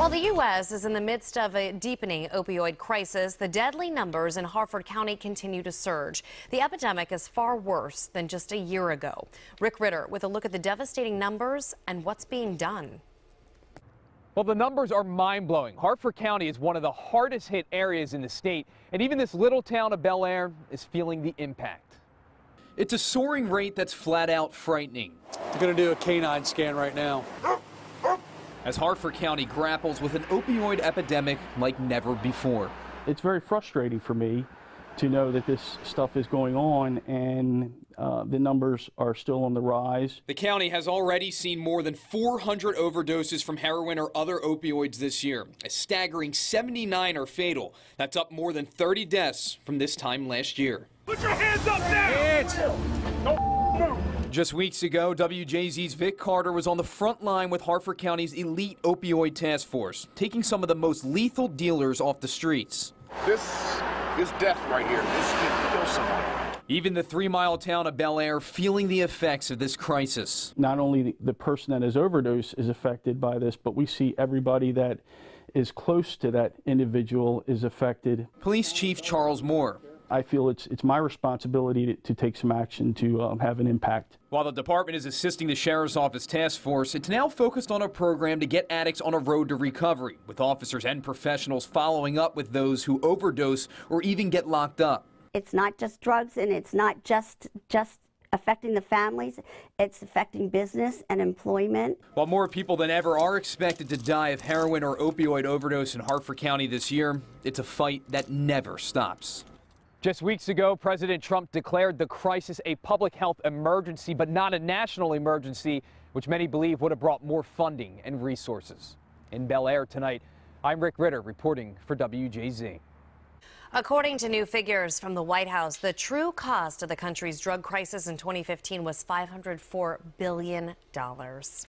While the U.S. is in the midst of a deepening opioid crisis, the deadly numbers in Harford County continue to surge. The epidemic is far worse than just a year ago. Rick Ritter with a look at the devastating numbers and what's being done. Well, the numbers are mind-blowing. Harford County is one of the hardest hit areas in the state, and even this little town of Bel Air is feeling the impact. It's a soaring rate that's flat out frightening. We're going to do a canine scan right now. As Harford County grapples with an opioid epidemic like never before. It's very frustrating for me to know that this stuff is going on and the numbers are still on the rise. The county has already seen more than 400 overdoses from heroin or other opioids this year. A staggering 79 are fatal. That's up more than 30 deaths from this time last year. Put your hands up now! Don't move! Just weeks ago, WJZ's Vic Carter was on the front line with Harford County's elite opioid task force, taking some of the most lethal dealers off the streets. This is death right here. This can kill someone. Even the 3-mile town of Bel Air feeling the effects of this crisis. Not only the person that has overdosed is affected by this, but we see everybody that is close to that individual is affected. Police Chief Charles Moore. I feel it's my responsibility to take some action to have an impact. While the department is assisting the Sheriff's Office task force, it's now focused on a program to get addicts on a road to recovery, with officers and professionals following up with those who overdose or even get locked up. It's not just drugs, and it's not just affecting the families, it's affecting business and employment. While more people than ever are expected to die of heroin or opioid overdose in Harford County this year, it's a fight that never stops. Just weeks ago, President Trump declared the crisis a public health emergency, but not a national emergency, which many believe would have brought more funding and resources. In Bel Air tonight, I'm Rick Ritter reporting for WJZ. According to new figures from the White House, the true cost of the country's drug crisis in 2015 was $504 billion.